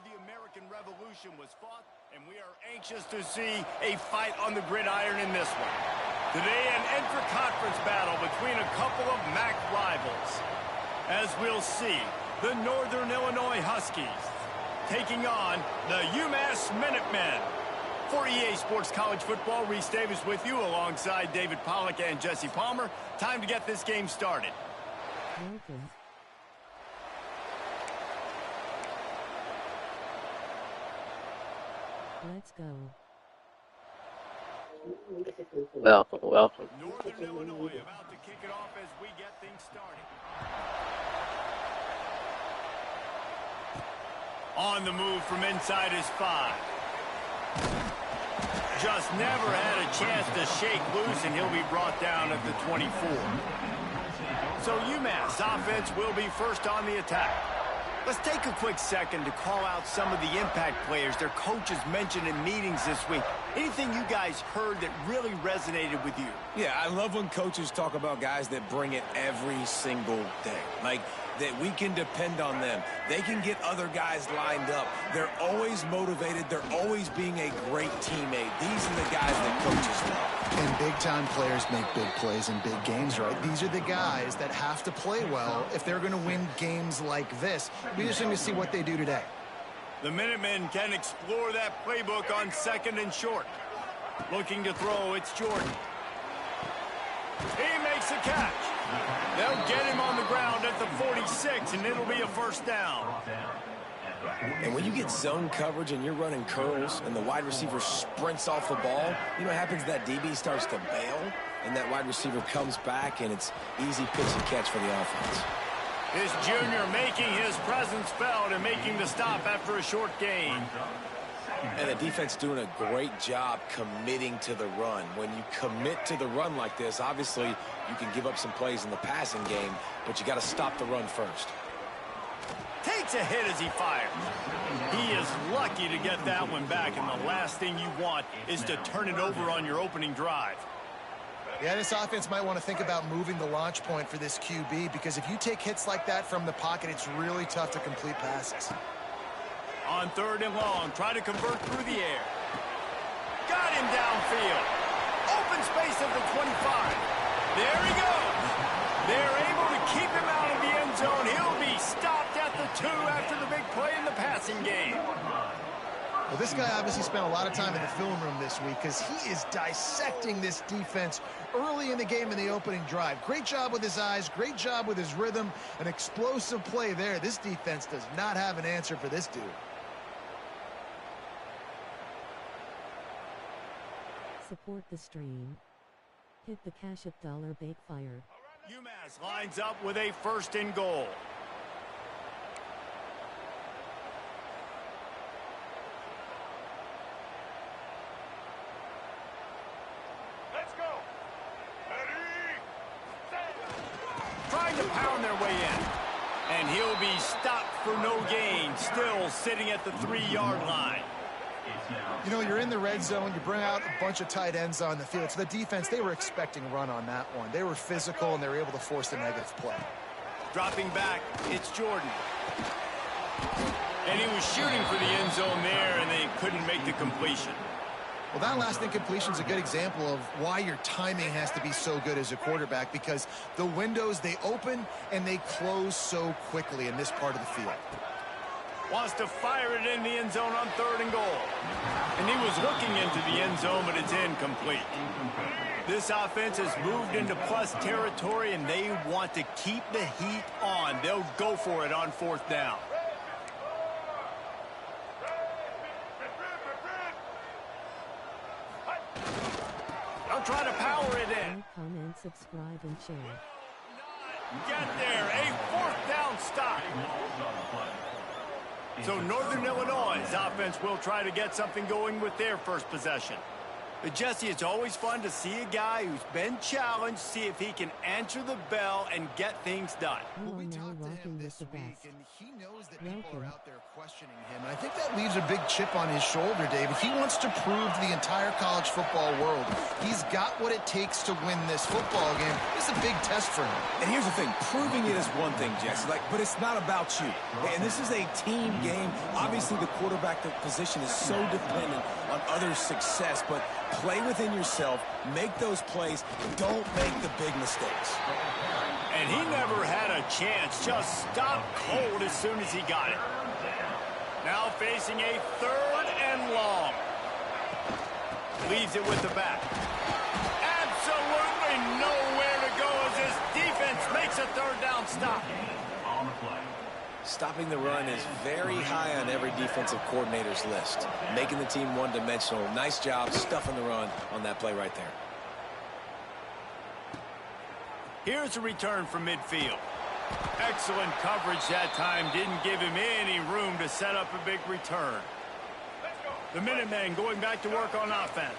the American Revolution was fought, and we are anxious to see a fight on the gridiron in this one. Today, an intra-conference battle between a couple of MAC rivals. As we'll see, the Northern Illinois Huskies taking on the UMass Minutemen. For EA Sports College Football, Reese Davis with you alongside David Pollack and Jesse Palmer. Time to get this game started. Okay. Let's go. Welcome. Northern Illinois about to kick it off as we get things started. On the move from inside his 5. Just never had a chance to shake loose, and he'll be brought down at the 24. So UMass offense will be first on the attack. Let's take a quick second to call out some of the impact players their coaches mentioned in meetings this week. Anything you guys heard that really resonated with you? Yeah, I love when coaches talk about guys that bring it every single day. Like, that we can depend on them. They can get other guys lined up. They're always motivated. They're always being a great teammate. These are the guys that coaches love. And big-time players make big plays in big games, right? These are the guys that have to play well if they're going to win games like this. We just need to see what they do today. The Minutemen can explore that playbook on second and short. Looking to throw, it's Jordan. He makes a catch. They'll get him on the ground at the 46, and it'll be a first down. And when you get zone coverage and you're running curls and the wide receiver sprints off the ball, you know what happens? That DB starts to bail, and that wide receiver comes back, and it's easy pitch and catch for the offense. This junior making his presence felt and making the stop after a short gain. And the defense doing a great job committing to the run. When you commit to the run like this, obviously you can give up some plays in the passing game, but you got to stop the run first. Takes a hit as he fires. He is lucky to get that one back, and the last thing you want is to turn it over on your opening drive. Yeah, this offense might want to think about moving the launch point for this QB, because if you take hits like that from the pocket, it's really tough to complete passes. On third and long, try to convert through the air. Got him downfield. Open space at the 25. There he goes. They're able to keep him out of the end zone. He'll be stopped at the 2 after the big play in the passing game. Well, this guy obviously spent a lot of time in the film room this week because he is dissecting this defense early in the game in the opening drive. Great job with his eyes, great job with his rhythm, an explosive play there. This defense does not have an answer for this dude. Support the stream. Hit the Cash App $, bake fire. UMass lines up with a first and goal. Let's go. Trying to pound their way in. And he'll be stopped for no gain, still sitting at the 3-yard line. You know, you're in the red zone, you bring out a bunch of tight ends on the field. So the defense, they were expecting a run on that one. They were physical, and they were able to force the negative play. Dropping back, it's Jordan. And he was shooting for the end zone there, and they couldn't make the completion. Well, that last incompletion is a good example of why your timing has to be so good as a quarterback, because the windows, they open and they close so quickly in this part of the field. Wants to fire it in the end zone on third and goal. And he was looking into the end zone, but it's incomplete. This offense has moved into plus territory, and they want to keep the heat on. They'll go for it on fourth down. They'll try to power it in. Comment, subscribe, and share. Get there, a fourth down stop. So Northern Illinois' offense will try to get something going with their first possession. But Jesse, it's always fun to see a guy who's been challenged, see if he can answer the bell and get things done. You are now rocking working this with the week, best. and he knows that people Welcome. are out there questioning him. And I think that leaves a big chip on his shoulder, David. He wants to prove to the entire college football world he's got what it takes to win this football game. This is a big test for him. And here's the thing, proving it is one thing, Jesse, but it's not about you. And this is a team game. Obviously, the quarterback position is so dependent on others' success, but play within yourself, make those plays, don't make the big mistakes. And he never had a chance, just stopped cold as soon as he got it. Now facing a 3rd and long. Leaves it with the back. Absolutely nowhere to go as this defense makes a 3rd down stop. Stopping the run is very high on every defensive coordinator's list. Making the team one-dimensional. Nice job stuffing the run on that play right there. Here's a return from midfield. Excellent coverage that time. Didn't give him any room to set up a big return. The Minutemen going back to work on offense.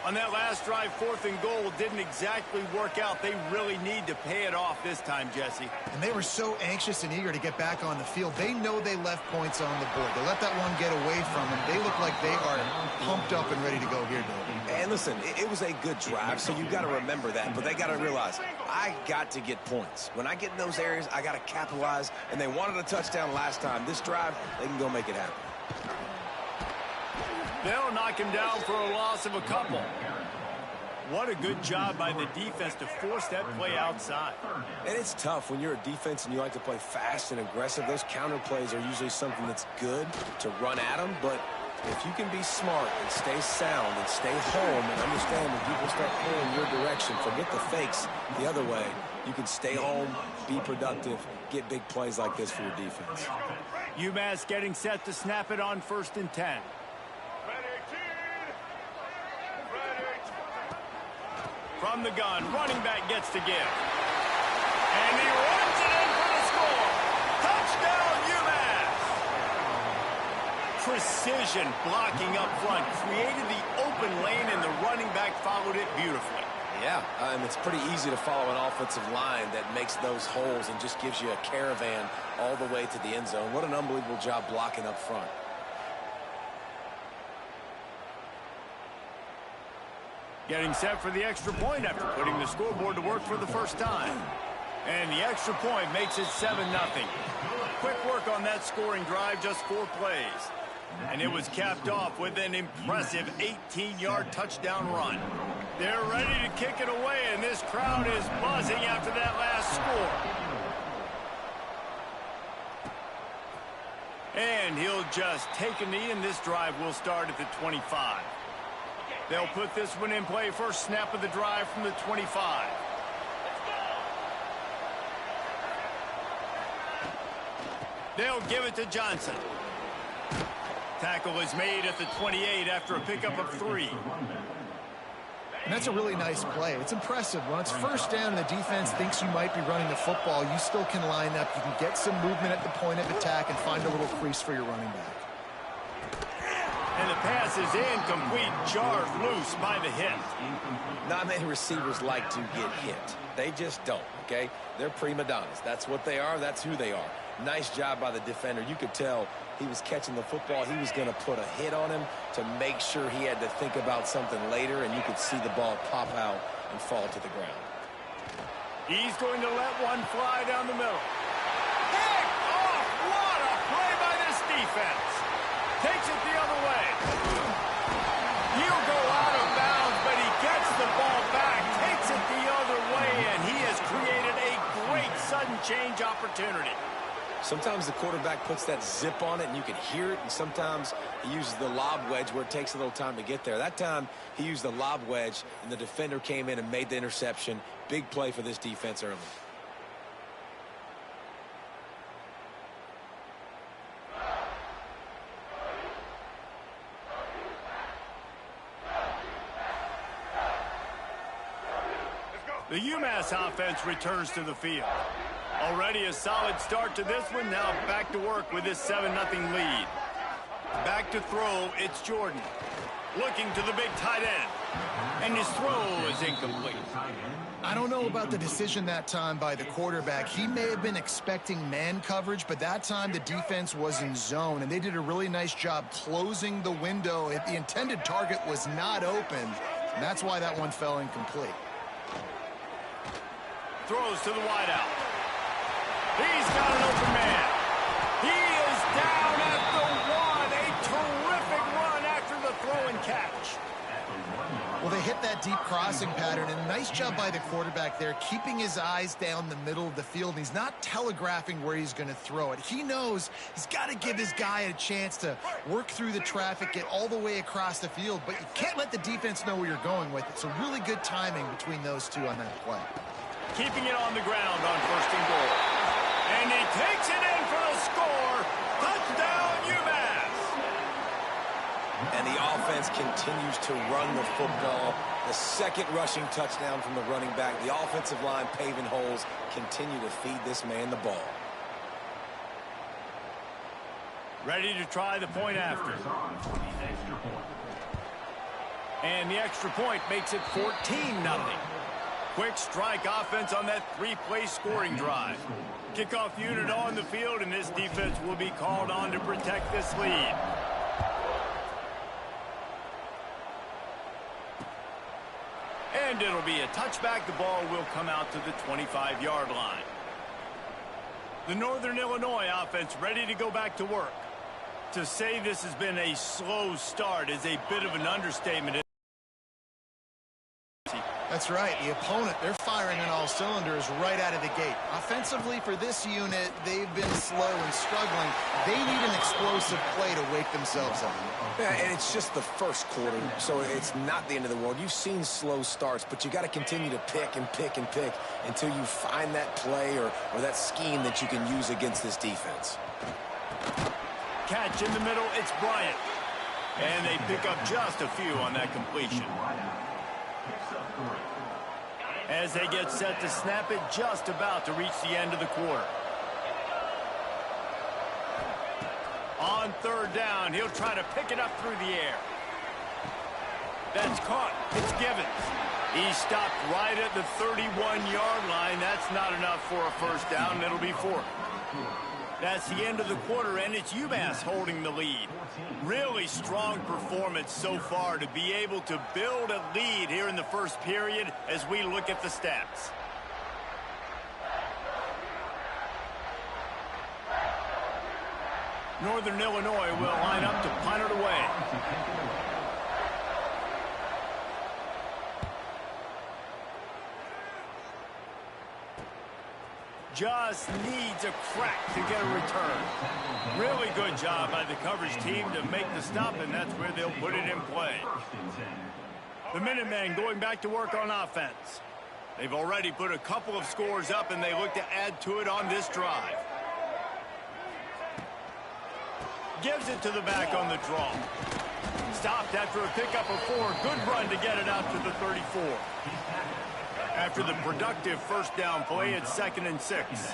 On that last drive, 4th and goal didn't exactly work out. They really need to pay it off this time, Jesse. And they were so anxious and eager to get back on the field. They know they left points on the board. They let that one get away from them. They look like they are pumped up and ready to go here, David. And listen, it was a good drive, so you've got to remember that. But they got to realize, I got to get points. When I get in those areas, I got to capitalize. And they wanted a touchdown last time. This drive, they can go make it happen. They'll knock him down for a loss of a couple. What a good job by the defense to force that play outside. And it's tough when you're a defense and you like to play fast and aggressive. Those counter plays are usually something that's good to run at them. But if you can be smart and stay sound and stay home and understand when people start pulling your direction, forget the fakes the other way, you can stay home, be productive, get big plays like this for your defense. UMass getting set to snap it on 1st and 10. From the gun, running back gets to give. And he runs it in for the score. Touchdown, UMass! Precision blocking up front created the open lane, and the running back followed it beautifully. Yeah, and it's pretty easy to follow an offensive line that makes those holes and just gives you a caravan all the way to the end zone. What an unbelievable job blocking up front. Getting set for the extra point after putting the scoreboard to work for the first time. And the extra point makes it 7-0. Quick work on that scoring drive, just 4 plays. And it was capped off with an impressive 18-yard touchdown run. They're ready to kick it away, and this crowd is buzzing after that last score. And he'll just take a knee, and this drive will start at the 25. They'll put this one in play. First snap of the drive from the 25. They'll give it to Johnson. Tackle is made at the 28 after a pickup of 3. And that's a really nice play. It's impressive. When it's 1st down and the defense thinks you might be running the football, you still can line up. You can get some movement at the point of attack and find a little crease for your running back. And the pass is incomplete, jarred loose by the hit. Not many receivers like to get hit. They just don't, okay? They're prima donnas. That's what they are. That's who they are. Nice job by the defender. You could tell he was catching the football. He was going to put a hit on him to make sure he had to think about something later, and you could see the ball pop out and fall to the ground. He's going to let one fly down the middle. Pick off! What a play by this defense. Takes it the other way. He'll go out of bounds, but he gets the ball back, takes it the other way, and he has created a great sudden change opportunity. Sometimes the quarterback puts that zip on it, and you can hear it, and sometimes he uses the lob wedge where it takes a little time to get there. That time, he used the lob wedge, and the defender came in and made the interception. Big play for this defense early. The UMass offense returns to the field. Already a solid start to this one. Now back to work with this 7-0 lead. Back to throw, it's Jordan. Looking to the big tight end. And his throw is incomplete. I don't know about the decision that time by the quarterback. He may have been expecting man coverage, but that time the defense was in zone, and they did a really nice job closing the window. If the intended target was not open, and that's why that one fell incomplete. Throws to the wideout. He's got an open man. He is down at the one. A terrific run after the throw and catch. Well, they hit that deep crossing pattern, and a nice job by the quarterback there, keeping his eyes down the middle of the field. He's not telegraphing where he's going to throw it. He knows he's got to give his guy a chance to work through the traffic, get all the way across the field, but you can't let the defense know where you're going with it. So really good timing between those two on that play. Keeping it on the ground on 1st and goal. And he takes it in for the score. Touchdown, UMass. And the offense continues to run the football. The second rushing touchdown from the running back. The offensive line paving holes, continue to feed this man the ball. Ready to try the point after. And the extra point makes it 14-0. Quick strike offense on that 3-play scoring drive. Kickoff unit on the field, and this defense will be called on to protect this lead. And it'll be a touchback. The ball will come out to the 25-yard line. The Northern Illinois offense ready to go back to work. To say this has been a slow start is a bit of an understatement. That's right. The opponent, they're firing on all cylinders right out of the gate. Offensively, for this unit, they've been slow and struggling. They need an explosive play to wake themselves up. Yeah, and it's just the first quarter, so it's not the end of the world. You've seen slow starts, but you got to continue to pick and pick and pick until you find that play or that scheme that you can use against this defense. Catch in the middle, it's Bryant. And they pick up just a few on that completion. As they get set to snap it, just about to reach the end of the quarter. On 3rd down, he'll try to pick it up through the air. That's caught. It's Givens. He stopped right at the 31-yard line. That's not enough for a first down. It'll be 4th. That's the end of the quarter, and it's UMass holding the lead. Really strong performance so far to be able to build a lead here in the first period as we look at the stats. Northern Illinois will line up to punt it away. Just needs a crack to get a return. Really good job by the coverage team to make the stop, and that's where they'll put it in play. The Minutemen going back to work on offense. They've already put a couple of scores up, and they look to add to it on this drive. Gives it to the back on the draw. Stopped after a pickup of 4. Good run to get it out to the 34. After the productive first down play, it's 2nd and 6.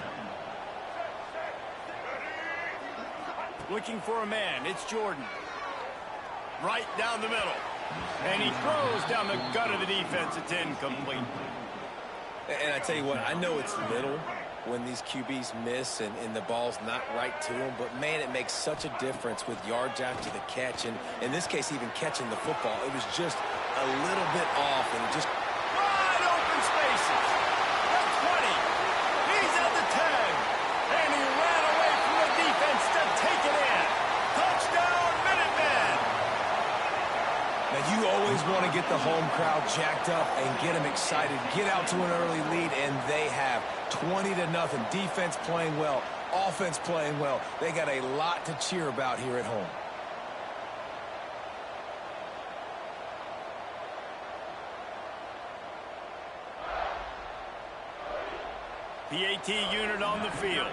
Looking for a man, it's Jordan. Right down the middle. And he throws down the gut of the defense. It's incomplete. And I tell you what, I know it's little when these QBs miss and the ball's not right to them, but man, it makes such a difference with yards after the catch, and in this case, even catching the football. It was just a little bit off, and it just... Wide open spaces. The 20. He's at the 10. And he ran away from the defense to take it in. Touchdown, Minutemen. Now, you always want to get the home crowd jacked up and get them excited, get out to an early lead, and they have 20-0. Defense playing well, offense playing well. They got a lot to cheer about here at home. PAT unit on the field.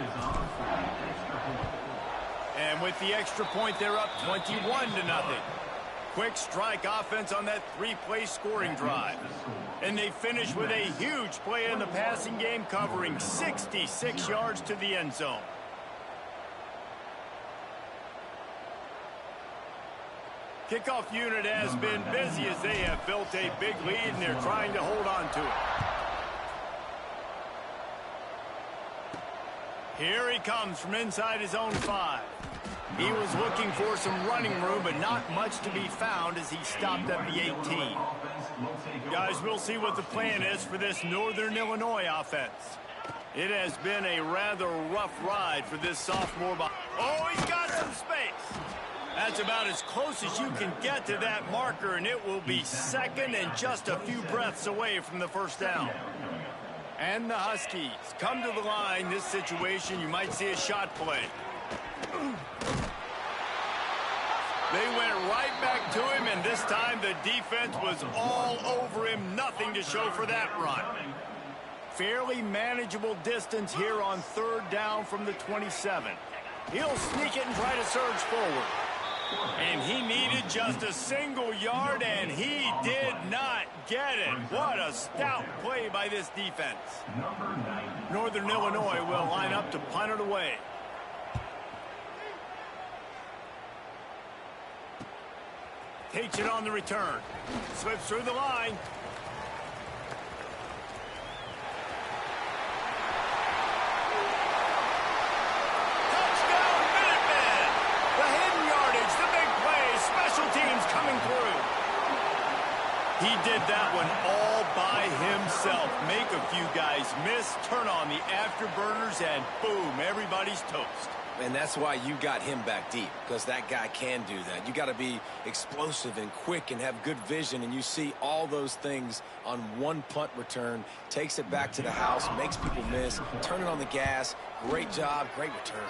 And with the extra point, they're up 21-0. Quick strike offense on that 3-play scoring drive. And they finish with a huge play in the passing game, covering 66 yards to the end zone. Kickoff unit has been busy as they have built a big lead, and they're trying to hold on to it. Here he comes from inside his own 5. He was looking for some running room, but not much to be found as he stopped at the 18. Guys, we'll see what the plan is for this Northern Illinois offense. It has been a rather rough ride for this sophomore. Oh, he's got some space. That's about as close as you can get to that marker, and it will be second and just a few breaths away from the first down. And the Huskies come to the line. This situation, you might see a shot play. They went right back to him, and this time the defense was all over him. Nothing to show for that run. Fairly manageable distance here on third down from the 27. He'll sneak it and try to surge forward. And he needed just a single yard, and he did not get it. What a stout play by this defense. Northern Illinois will line up to punt it away. Takes it on the return. Slips through the line. Touchdown, Minuteman! The hidden yardage, the big play, special teams coming through. He did that one all by himself. Make a few guys miss, turn on the afterburners, and boom, everybody's toast. And that's why you got him back deep, because that guy can do that. You got to be explosive and quick and have good vision, and you see all those things on one punt return. Takes it back to the house, makes people miss, turning on the gas. Great job, great return.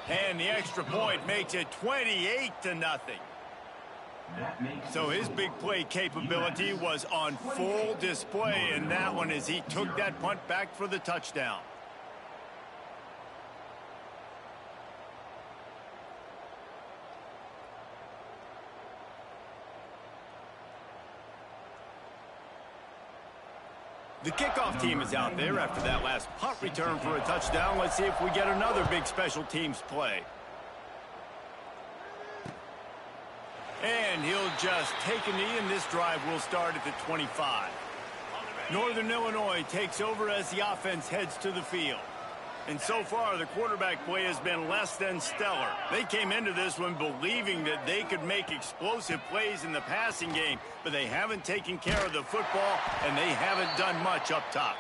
And the extra point makes it 28-0. So his big play capability was on full display in that one as he took that punt back for the touchdown. The kickoff team is out there after that last punt return for a touchdown. Let's see if we get another big special teams play. And he'll just take a knee, and this drive will start at the 25. Northern Illinois takes over as the offense heads to the field. And so far, the quarterback play has been less than stellar. They came into this one believing that they could make explosive plays in the passing game, but they haven't taken care of the football, and they haven't done much up top.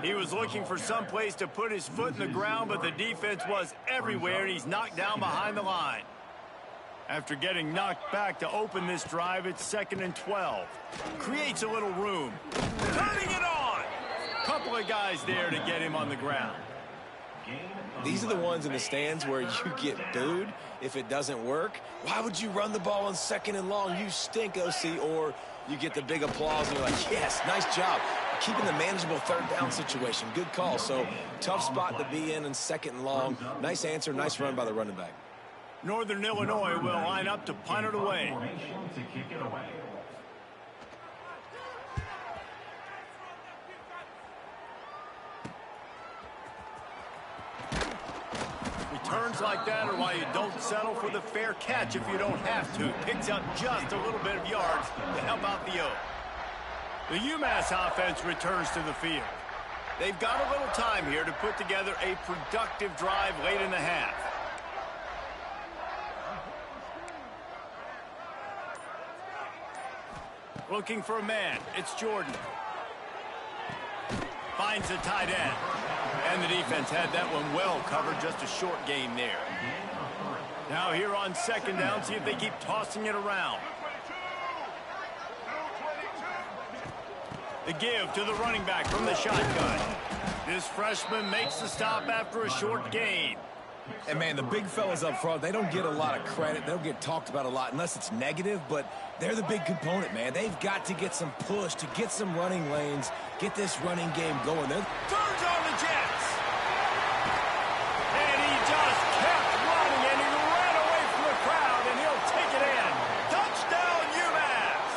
He was looking for some place to put his foot in the ground, but the defense was everywhere, and he's knocked down behind the line. After getting knocked back to open this drive, it's 2nd and 12. Creates a little room. Turning it on! Couple of guys there to get him on the ground. These are the ones in the stands where you get booed if it doesn't work. Why would you run the ball on 2nd and long? You stink, OC. Or you get the big applause and you're like, yes, nice job. Keeping the manageable third down situation. Good call. So tough spot to be in 2nd and long. Nice answer, nice run by the running back. Northern Illinois will line up to punt it away. Returns like that are why you don't settle for the fair catch if you don't have to. Picks up just a little bit of yards to help out the O. The UMass offense returns to the field. They've got a little time here to put together a productive drive late in the half. Looking for a man. It's Jordan. Finds the tight end. And the defense had that one well covered. Just a short gain there. Now here on 2nd down, see if they keep tossing it around. The give to the running back from the shotgun. This freshman makes the stop after a short gain. And, man, the big fellas up front, they don't get a lot of credit. They don't get talked about a lot unless it's negative, but they're the big component, man. They've got to get some push, to get some running lanes, get this running game going. Turns on the Jets. And he just kept running, and he ran away from the crowd, and he'll take it in. Touchdown, UMass.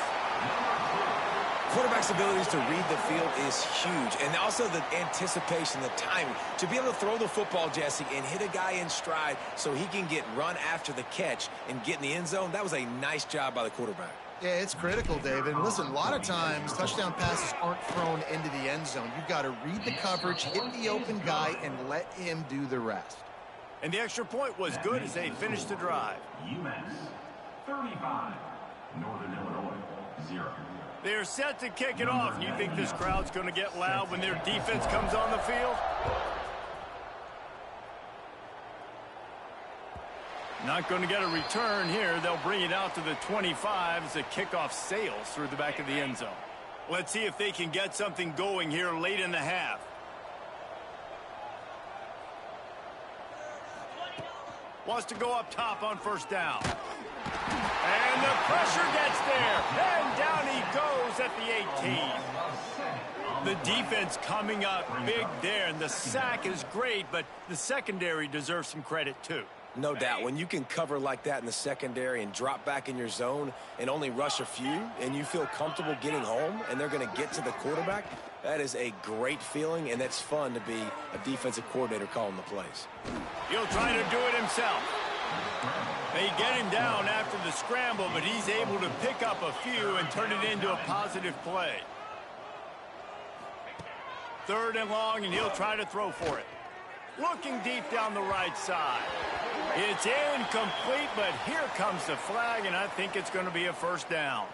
Quarterback's quarterback's abilities to read the field is huge. And also the anticipation, the timing. To be able to throw the football, Jesse, and hit a guy in stride so he can get run after the catch and get in the end zone, that was a nice job by the quarterback. Yeah, it's critical, David. And listen, a lot of times touchdown passes aren't thrown into the end zone. You've got to read the coverage, hit the open guy, and let him do the rest. And the extra point was good as they finished the drive. UMass 35, Northern Illinois 0. They're set to kick it off. You think this crowd's going to get loud when their defense comes on the field? Not going to get a return here. They'll bring it out to the 25 as the kickoff sails through the back of the end zone. Let's see if they can get something going here late in the half. Wants to go up top on first down. And the pressure gets there. And down he goes at the 18. The defense coming up big there. And the sack is great, but the secondary deserves some credit too. No doubt. When you can cover like that in the secondary and drop back in your zone and only rush a few, and you feel comfortable getting home and they're going to get to the quarterback, that is a great feeling, and that's fun to be a defensive coordinator calling the plays. He'll try to do it himself. They get him down after the scramble, but he's able to pick up a few and turn it into a positive play. 3rd and long, and he'll try to throw for it. Looking deep down the right side. It's incomplete, but here comes the flag, and I think it's going to be a first down.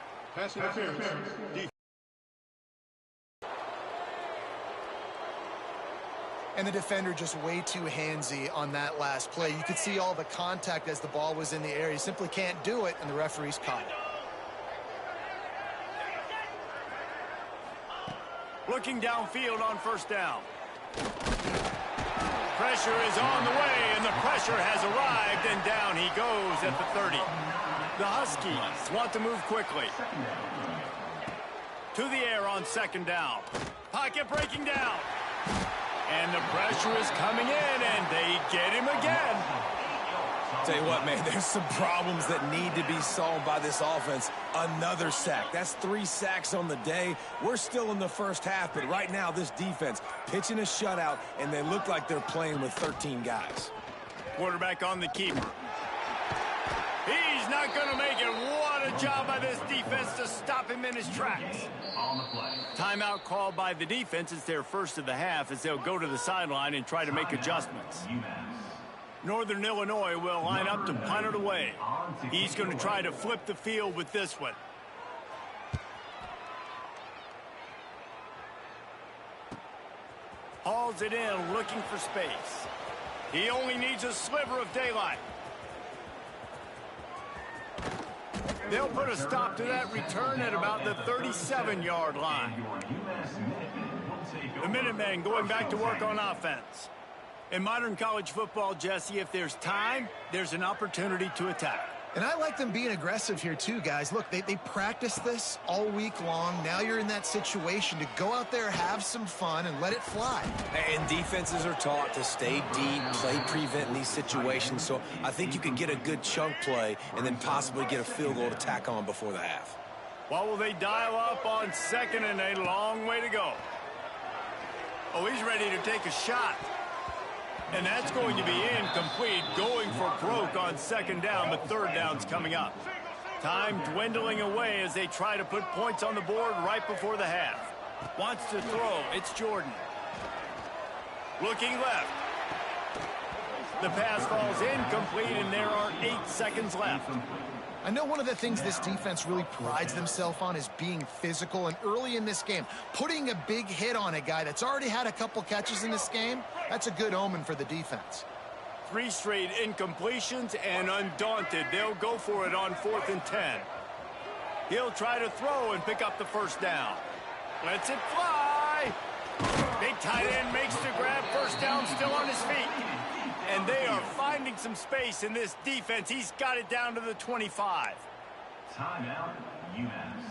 And the defender just way too handsy on that last play. You could see all the contact as the ball was in the air. You simply can't do it, and the referee's caught it. Looking downfield on first down. Pressure is on the way, and the pressure has arrived, and down he goes at the 30. The Huskies want to move quickly. To the air on 2nd down. Pocket breaking down. And the pressure is coming in, and they get him again. Tell you what, man, there's some problems that need to be solved by this offense. Another sack. That's 3 sacks on the day. We're still in the first half, but right now this defense pitching a shutout, and they look like they're playing with 13 guys. Quarterback on the keeper. He's not going to make it. What a job by this defense to stop him in his tracks. Timeout called by the defense. It's their first of the half as they'll go to the sideline and try to make adjustments. Northern Illinois will line up to punt it away. He's going to try to flip the field with this one. Hauls it in, looking for space. He only needs a sliver of daylight. They'll put a stop to that return at about the 37-yard line. The Minutemen going back to work on offense. In modern college football, Jesse, if there's time, there's an opportunity to attack. And I like them being aggressive here too, guys. Look, they practice this all week long. Now you're in that situation to go out there, have some fun, and let it fly. And defenses are taught to stay deep, play prevent in these situations. So I think you can get a good chunk play and then possibly get a field goal to tack on before the half. What will they dial up on 2nd and a long way to go? Oh, he's ready to take a shot. And that's going to be incomplete, going for broke on 2nd down, but 3rd down's coming up. Time dwindling away as they try to put points on the board right before the half. Wants to throw. It's Jordan. Looking left. The pass falls incomplete, and there are 8 seconds left. I know one of the things this defense really prides themselves on is being physical, and early in this game, putting a big hit on a guy that's already had a couple catches in this game, that's a good omen for the defense. 3 straight incompletions, and undaunted, they'll go for it on 4th and 10. He'll try to throw and pick up the 1st down. Lets it fly. Big tight end makes the grab. 1st down, still on his feet. And they are finding some space in this defense. He's got it down to the 25. Timeout, UMass.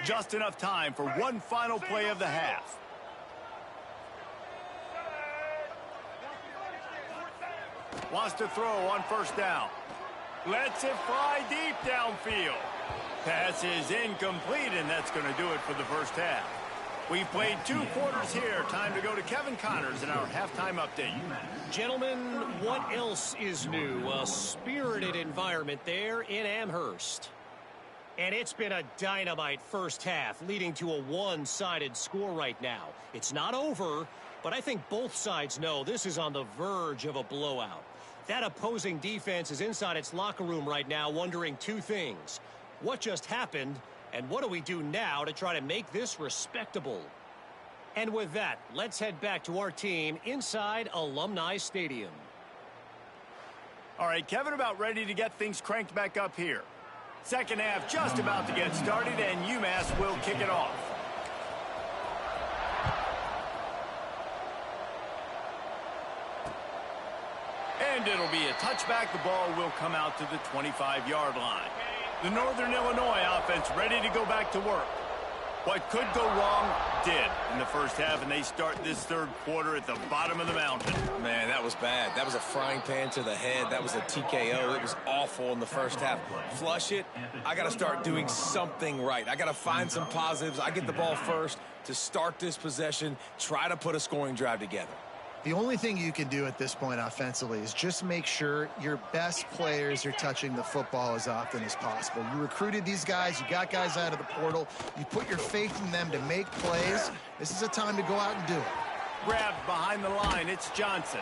Just enough time for one final play of the half. Wants to throw on 1st down. Lets it fly deep downfield. Pass is incomplete, and that's going to do it for the first half. We've played 2 quarters here. Time to go to Kevin Connors in our halftime update. Gentlemen, what else is new? A spirited environment there in Amherst. And it's been a dynamite first half, leading to a one-sided score right now. It's not over, but I think both sides know this is on the verge of a blowout. That opposing defense is inside its locker room right now wondering 2 things. What just happened, and what do we do now to try to make this respectable? And with that, let's head back to our team inside Alumni Stadium. All right, Kevin, about ready to get things cranked back up here. Second half just about to get started, and UMass will kick it off. And it'll be a touchback. The ball will come out to the 25-yard line. The Northern Illinois offense ready to go back to work. What could go wrong did in the first half, and they start this third quarter at the bottom of the mountain. Man, that was bad. That was a frying pan to the head. That was a TKO. It was awful in the first half. Flush it. I got to start doing something right. I got to find some positives. I get the ball first to start this possession, try to put a scoring drive together. The only thing you can do at this point offensively is just make sure your best players are touching the football as often as possible. You recruited these guys. You got guys out of the portal. You put your faith in them to make plays. This is a time to go out and do it. Grabbed behind the line. It's Johnson.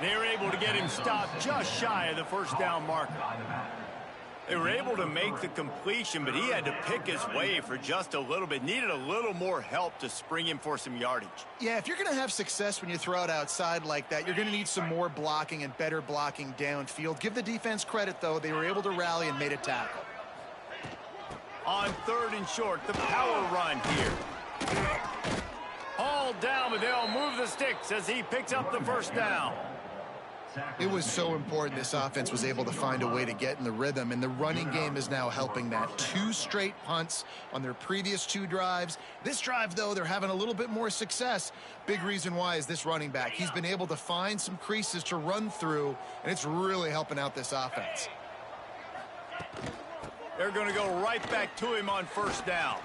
They were able to get him stopped just shy of the first down marker. They were able to make the completion, but he had to pick his way for just a little bit. Needed a little more help to spring him for some yardage. Yeah, if you're going to have success when you throw it outside like that, you're going to need some more blocking and better blocking downfield. Give the defense credit, though. They were able to rally and made a tackle. On 3rd and short, the power run here. Hauled down, but they'll move the sticks as he picks up the first down. It was so important this offense was able to find a way to get in the rhythm, and the running game is now helping that. 2 straight punts on their previous 2 drives. This drive, though, they're having a little bit more success. Big reason why is this running back. He's been able to find some creases to run through, and it's really helping out this offense. They're going to go right back to him on first down.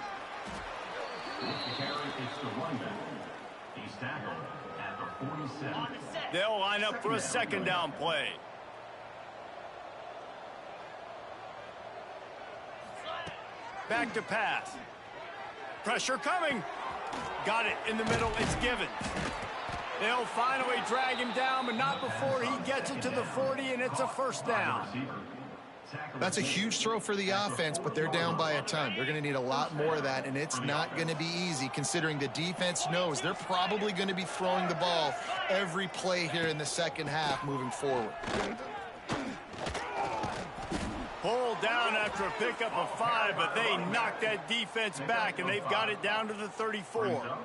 He's tackled at the 47. They'll line up for a second down play. Back to pass. Pressure coming. Got it in the middle. It's Givens. They'll finally drag him down, but not before he gets it to the 40, and it's a first down. That's a huge throw for the offense, but they're down by a ton. They're going to need a lot more of that, and it's not going to be easy considering the defense knows they're probably going to be throwing the ball every play here in the second half moving forward. Pulled down after a pickup of 5, but they knocked that defense back, and they've got it down to the 34.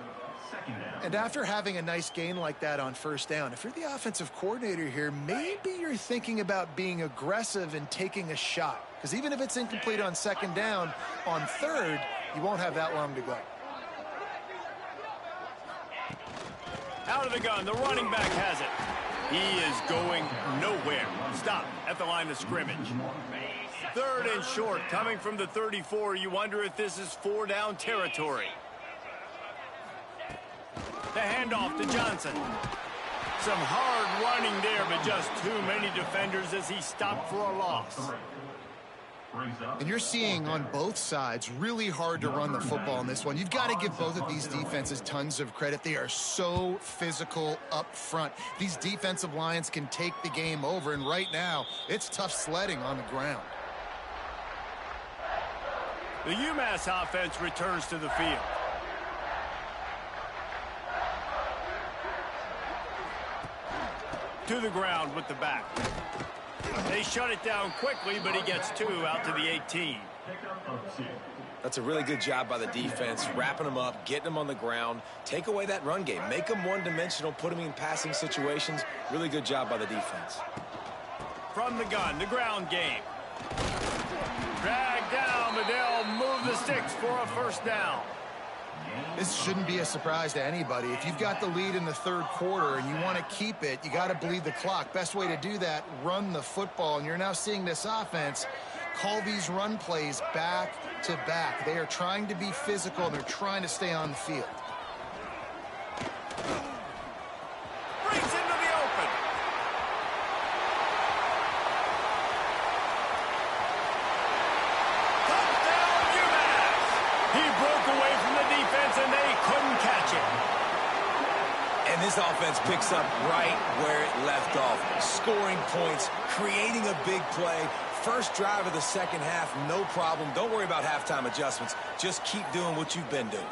And after having a nice gain like that on first down, if you're the offensive coordinator here, maybe you're thinking about being aggressive and taking a shot. Because even if it's incomplete on second down, on third, you won't have that long to go. Out of the gun, the running back has it. He is going nowhere. Stop at the line of scrimmage. 3rd and short, coming from the 34. You wonder if this is 4-down territory. The handoff to Johnson. Some hard running there, but just too many defenders as he stopped for a loss. And you're seeing on both sides really hard to run the football in this one. You've got to give both of these defenses tons of credit. They are so physical up front. These defensive lines can take the game over, and right now it's tough sledding on the ground. The UMass offense returns to the field. To the ground with the back. They shut it down quickly, but he gets 2 out to the 18. That's a really good job by the defense, wrapping them up, getting them on the ground. Take away that run game. Make them one-dimensional, put them in passing situations. Really good job by the defense. From the gun, the ground game. Dragged down, but they'll move the sticks for a first down. This shouldn't be a surprise to anybody. If you've got the lead in the third quarter and you want to keep it, you got to bleed the clock. Best way to do that, run the football. And you're now seeing this offense call these run plays back to back. They are trying to be physical, and they're trying to stay on the field. Brings into the open. Touchdown, UMass. He broke away from the defense, and they couldn't catch him. And this offense picks up right where it left off. Scoring points, creating a big play. First drive of the second half, no problem. Don't worry about halftime adjustments. Just keep doing what you've been doing.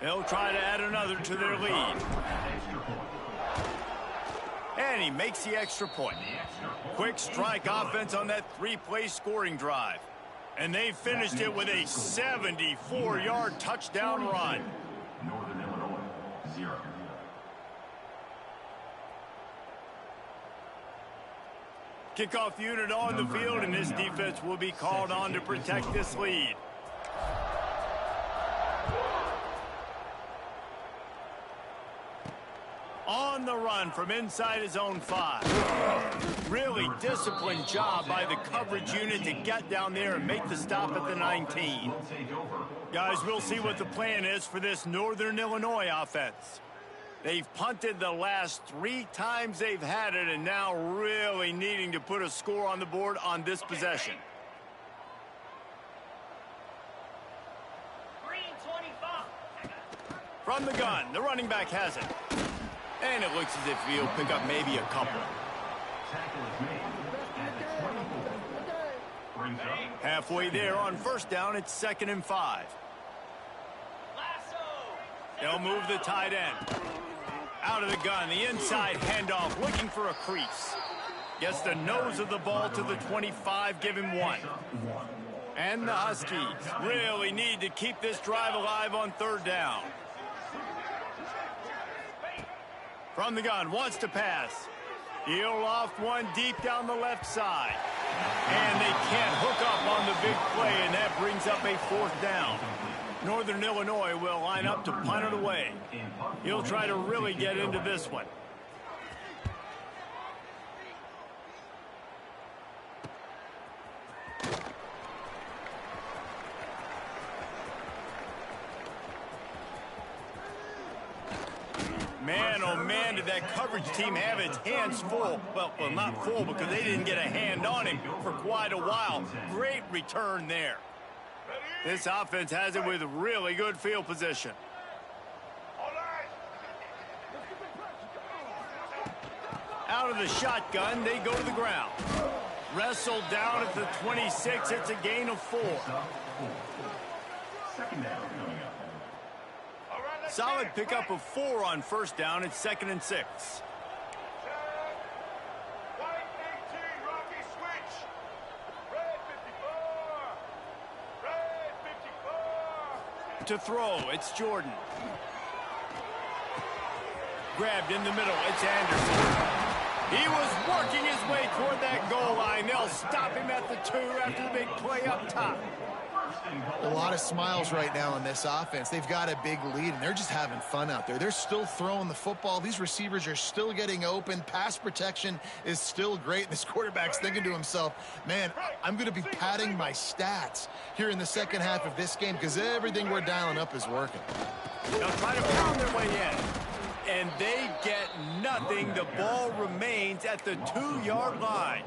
They'll try to add another to their lead. And he makes the extra point. Quick strike offense on that three-play scoring drive. And they finished it with a 74-yard touchdown run. Northern Illinois, 0. Kickoff unit on the field, and this defense will be called on to protect this lead. On the run from inside his own 5. Really disciplined job by the coverage unit to get down there and make the stop at the 19. Guys, we'll see what the plan is for this Northern Illinois offense. They've punted the last 3 times they've had it, and now really needing to put a score on the board on this possession. From the gun, the running back has it. And it looks as if he'll pick up maybe a couple. Halfway there on first down, it's 2nd and 5. They'll move the tight end. Out of the gun, the inside handoff, looking for a crease. Gets the nose of the ball to the 25, give him 1. And the Huskies really need to keep this drive alive on 3rd down. From the gun, wants to pass. He'll loft one deep down the left side. And they can't hook up on the big play, and that brings up a 4th down. Northern Illinois will line up to punt it away. He'll try to really get into this one. Man, oh man, did that coverage team have its hands full. Well, not full because they didn't get a hand on him for quite a while. Great return there. This offense has it with really good field position. Out of the shotgun, they go to the ground. Wrestled down at the 26. It's a gain of 4. Solid pickup of 4 on first down. It's 2nd and 6. To throw, it's Jordan. Grabbed in the middle, it's Anderson. He was working his way toward that goal line. They'll stop him at the 2 after the big play up top. A lot of smiles right now in this offense. They've got a big lead, and they're just having fun out there. They're still throwing the football. These receivers are still getting open. Pass protection is still great. This quarterback's thinking to himself, man, I'm going to be padding my stats here in the second half of this game because everything we're dialing up is working. They'll try to pound their way in. And they get nothing. The ball remains at the 2-yard line.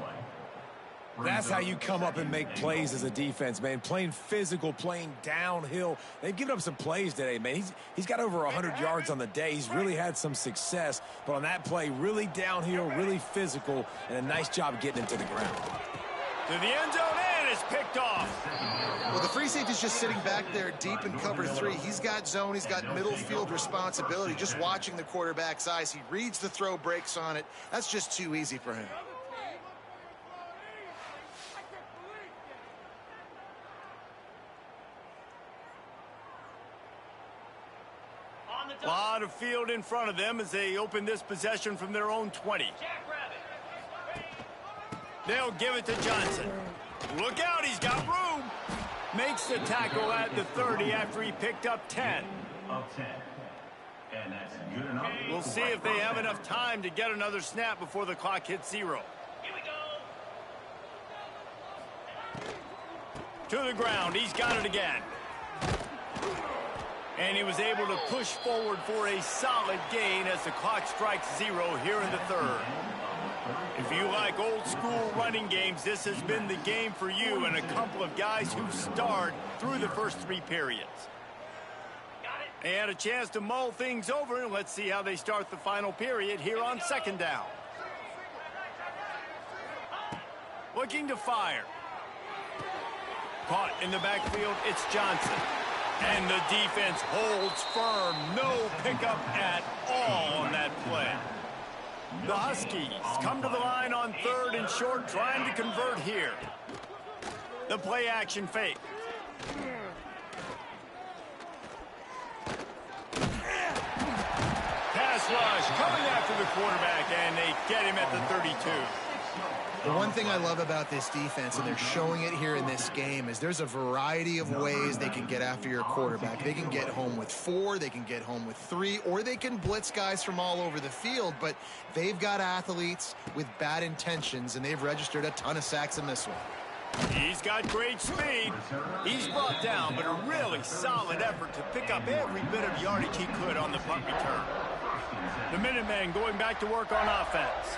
That's how you come up and make plays as a defense, man. Playing physical, playing downhill. They've given up some plays today, man. He's got over 100 yards on the day. He's really had some success. But on that play, really downhill, really physical, and a nice job getting into the ground. To the end zone, and it's picked off. Well, the free safety's just sitting back there deep in cover 3. He's got zone. He's got middle field responsibility. Just watching the quarterback's eyes. He reads the throw, breaks on it. That's just too easy for him. A lot of field in front of them as they open this possession from their own 20. They'll give it to Johnson. Look out, he's got room. Makes the tackle at the 30 after he picked up 10. Of 10. And that's good enough. We'll see if they have enough time to get another snap before the clock hits 0. Here we go. To the ground. He's got it again. And he was able to push forward for a solid gain as the clock strikes 0 here in the 3rd. If you like old school running games, this has been the game for you and a couple of guys who starred through the first 3 periods. They had a chance to mull things over, and let's see how they start the final period here on 2nd down. Looking to fire. Caught in the backfield, it's Johnson. And the defense holds firm. No pickup at all on that play. The Huskies come to the line on 3rd and short, trying to convert here. The play action fake. Pass rush coming after the quarterback, and they get him at the 32. The one thing I love about this defense, and they're showing it here in this game, is there's a variety of ways they can get after your quarterback. They can get home with 4, they can get home with 3, or they can blitz guys from all over the field, but they've got athletes with bad intentions, and they've registered a ton of sacks in this one. He's got great speed. He's brought down, but a really solid effort to pick up every bit of yardage he could on the punt return. The Minutemen going back to work on offense.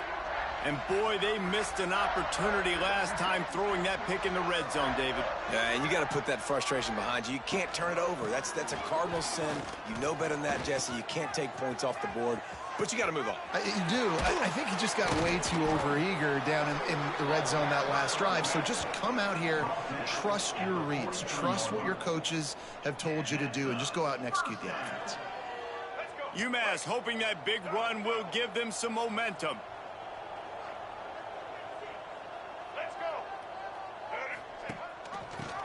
And boy, they missed an opportunity last time throwing that pick in the red zone, David. Yeah, and you got to put that frustration behind you. You can't turn it over. That's a cardinal sin. You know better than that, Jesse. You can't take points off the board, but you got to move on. You do. I think he just got way too overeager down in the red zone that last drive. So just come out here, trust your reads, trust what your coaches have told you to do, and just go out and execute the offense. UMass hoping that big run will give them some momentum.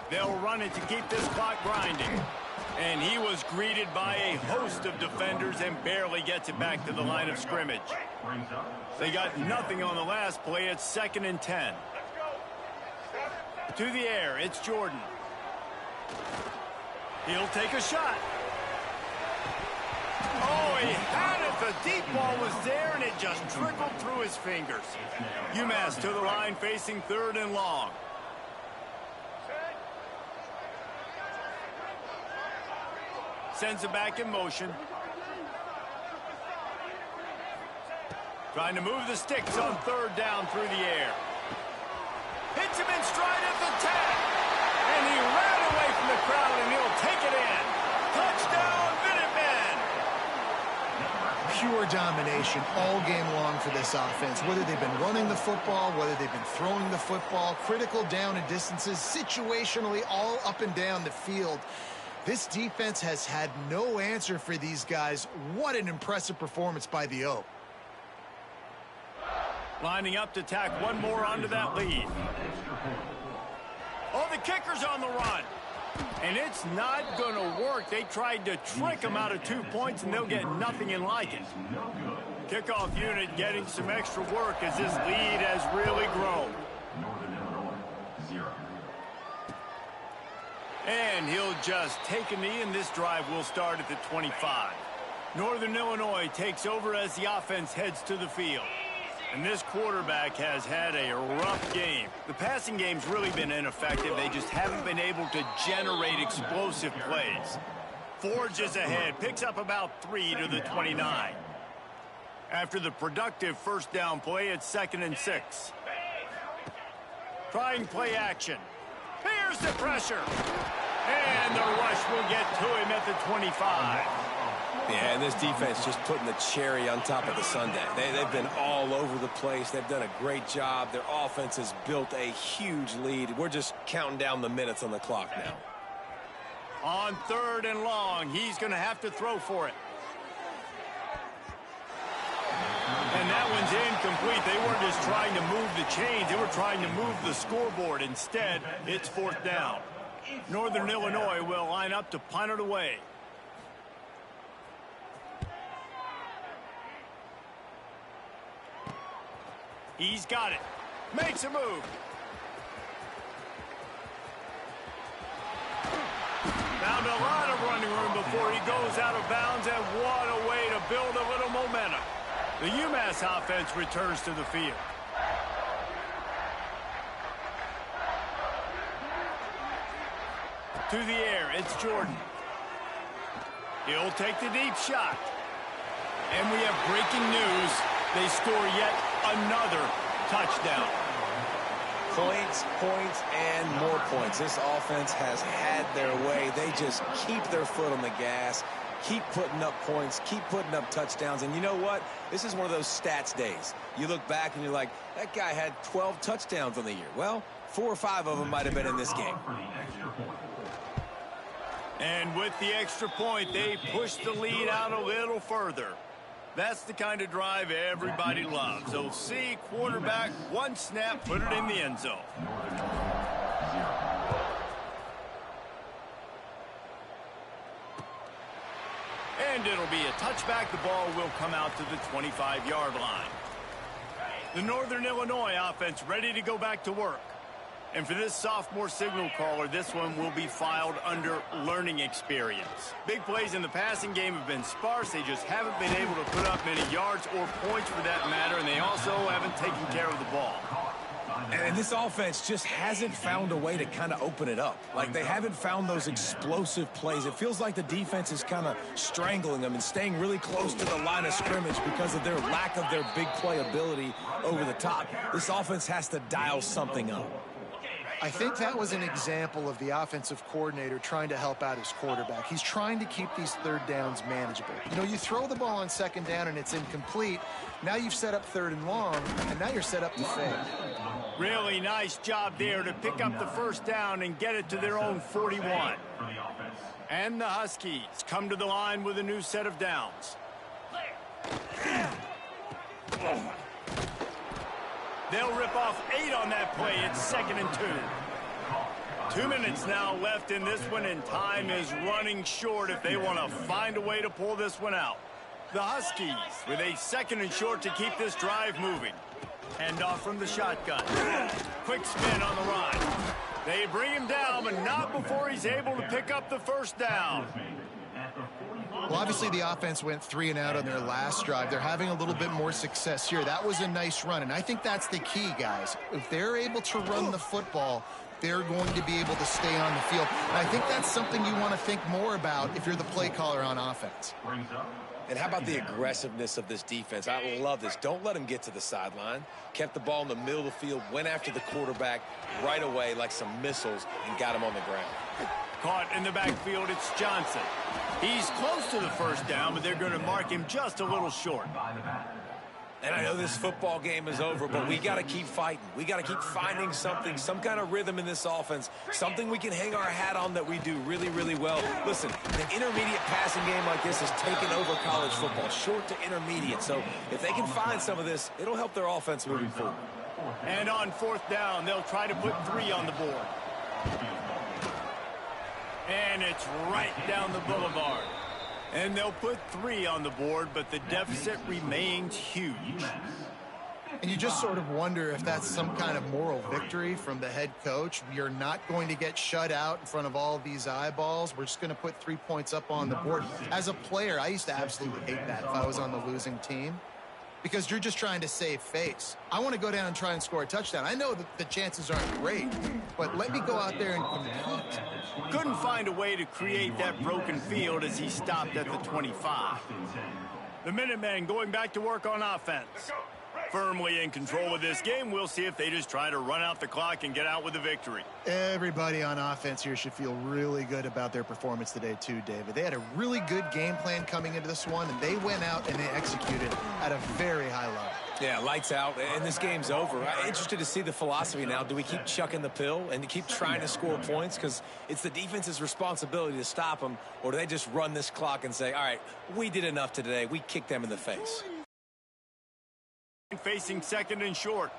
They'll run it to keep this clock grinding. And he was greeted by a host of defenders and barely gets it back to the line of scrimmage. They got nothing on the last play. It's 2nd and 10. To the air, it's Jordan. He'll take a shot. Oh, he had it. The deep ball was there, and it just trickled through his fingers. UMass to the line facing 3rd and long. Sends it back in motion. Trying to move the sticks on 3rd down through the air. Hits him in stride at the 10. And he ran away from the crowd, and he'll take it in. Touchdown, Minutemen! Pure domination all game long for this offense. Whether they've been running the football, whether they've been throwing the football, critical down and distances, situationally all up and down the field. This defense has had no answer for these guys. What an impressive performance by the O. Lining up to tack one more onto that lead. Oh, the kicker's on the run. And it's not going to work. They tried to trick him out of 2 points, and they'll get nothing in like it. Kickoff unit getting some extra work as this lead has really grown. And he'll just take a knee, and this drive will start at the 25. Northern Illinois takes over as the offense heads to the field. And this quarterback has had a rough game. The passing game's really been ineffective. They just haven't been able to generate explosive plays. Forges ahead, picks up about 3 to the 29. After the productive 1st down play, it's 2nd and 6. Trying play action. Here's the pressure. And the rush will get to him at the 25. Yeah, and this defense just putting the cherry on top of the sundae. They've been all over the place. They've done a great job. Their offense has built a huge lead. We're just counting down the minutes on the clock now. On 3rd and long, he's going to have to throw for it. And that one's incomplete. They weren't just trying to move the chains. They were trying to move the scoreboard. Instead, it's 4th down. Northern Illinois will line up to punt it away. He's got it. Makes a move. running room before he goes out of bounds, and what a way to build a little momentum. The UMass offense returns to the field. To the air, it's Jordan. He'll take the deep shot. And we have breaking news. They score yet another touchdown. Points, points, and more points. This offense has had their way. They just keep their foot on the gas, keep putting up points, keep putting up touchdowns. And you know what? This is one of those stats days. You look back and you're like, that guy had 12 touchdowns on the year. Well, 4 or 5 of them might have been in this game. And with the extra point, they push the lead out a little further. That's the kind of drive everybody loves. So see, quarterback, one snap, put it in the end zone. And it'll be a touchback. The ball will come out to the 25-yard line. The Northern Illinois offense ready to go back to work. And for this sophomore signal caller, this one will be filed under learning experience. Big plays in the passing game have been sparse. They just haven't been able to put up many yards or points for that matter, and they also haven't taken care of the ball. And this offense just hasn't found a way to kind of open it up. Like, they haven't found those explosive plays. It feels like the defense is kind of strangling them and staying really close to the line of scrimmage because of their lack of their big play ability over the top. This offense has to dial something up. I think that was an example of the offensive coordinator trying to help out his quarterback. He's trying to keep these third downs manageable. You know, you throw the ball on second down and it's incomplete. Now you've set up third and long, and now you're set up to fail. Really nice job there to pick up the first down and get it to their own 41. And the Huskies come to the line with a new set of downs. They'll rip off 8 on that play. It's 2nd and 2. 2 minutes now left in this one, and time is running short if they want to find a way to pull this one out. The Huskies with a 2nd and short to keep this drive moving. Hand off from the shotgun. Quick spin on the run. They bring him down, but not before he's able to pick up the first down. Well, obviously the offense went 3 and out on their last drive. They're having a little bit more success here. That was a nice run, and I think that's the key, guys. If they're able to run the football, they're going to be able to stay on the field. And I think that's something you want to think more about if you're the play caller on offense. And how about the aggressiveness of this defense? I love this. Don't let them get to the sideline. Kept the ball in the middle of the field, went after the quarterback right away like some missiles, and got him on the ground. Caught in the backfield, it's Johnson. He's close to the first down, but they're going to mark him just a little short. And I know this football game is over, but we got to keep fighting. We got to keep finding something, some kind of rhythm in this offense, something we can hang our hat on that we do really, really well. Listen, the intermediate passing game like this has taken over college football, short to intermediate. So if they can find some of this, it'll help their offense moving forward. And on 4th down, they'll try to put 3 on the board. And it's right down the boulevard. And they'll put 3 on the board, but the deficit remains huge. And you just sort of wonder if that's some kind of moral victory from the head coach. You're not going to get shut out in front of all these eyeballs. We're just going to put 3 points up on the board. As a player, I used to absolutely hate that if I was on the losing team, because you're just trying to save face. I want to go down and try and score a touchdown. I know that the chances aren't great, but let me go out there and compete. Couldn't find a way to create that broken field as he stopped at the 25. The Minutemen going back to work on offense. Firmly in control of this game. We'll see if they just try to run out the clock and get out with the victory. Everybody on offense here should feel really good about their performance today too, David. They had a really good game plan coming into this one, and they went out and they executed at a very high level. Yeah, lights out, and this game's over. I'm interested to see the philosophy now. Do we keep chucking the pill and keep trying to score points? Because it's the defense's responsibility to stop them, or do they just run this clock and say, all right, we did enough today. We kicked them in the face. Facing 2nd and short.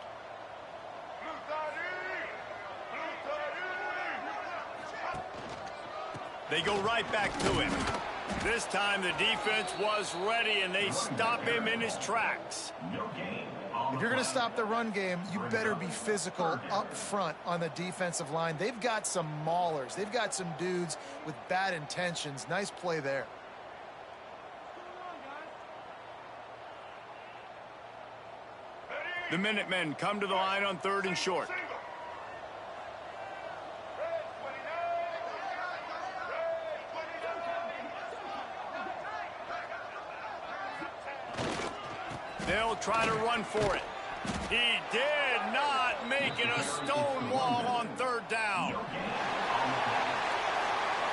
They go right back to him. This time the defense was ready, and they stop him in his tracks. No gain on If you're going to stop the run game, you better be physical up front on the defensive line. They've got some maulers. They've got some dudes with bad intentions. Nice play there. The Minutemen come to the line on 3rd and short. They'll try to run for it. He did not make it a stone wall on 3rd down.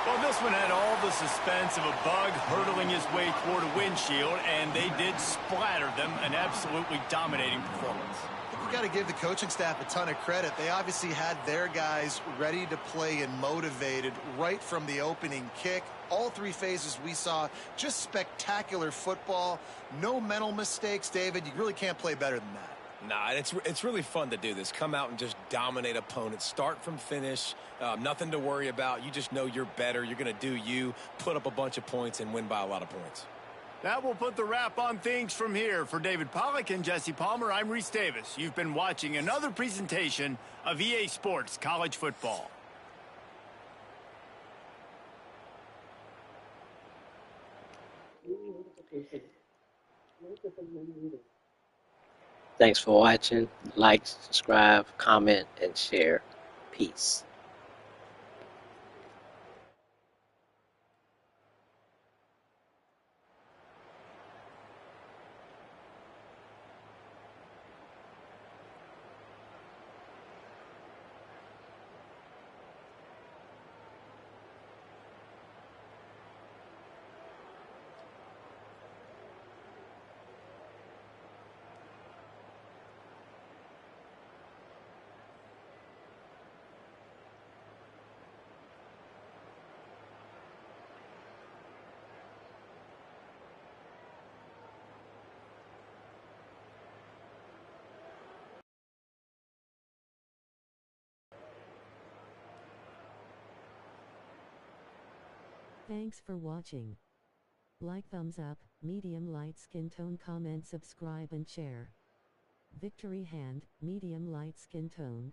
Well, this one had all the suspense of a bug hurtling his way toward a windshield, and they did splatter them. An absolutely dominating performance. You got to give the coaching staff a ton of credit. They obviously had their guys ready to play and motivated right from the opening kick. All 3 phases we saw, just spectacular football. No mental mistakes, David. You really can't play better than that. Nah, it's really fun to do this. Come out and just dominate opponents. Start from finish. Nothing to worry about. You just know you're better. You're going to do you, put up a bunch of points, and win by a lot of points. That will put the wrap on things from here. For David Pollack and Jesse Palmer, I'm Reese Davis. You've been watching another presentation of EA Sports College Football. Thanks for watching. Like, subscribe, comment, and share. Peace. Thanks for watching. Like, thumbs up, medium light skin tone, comment, subscribe and share. Victory hand, medium light skin tone.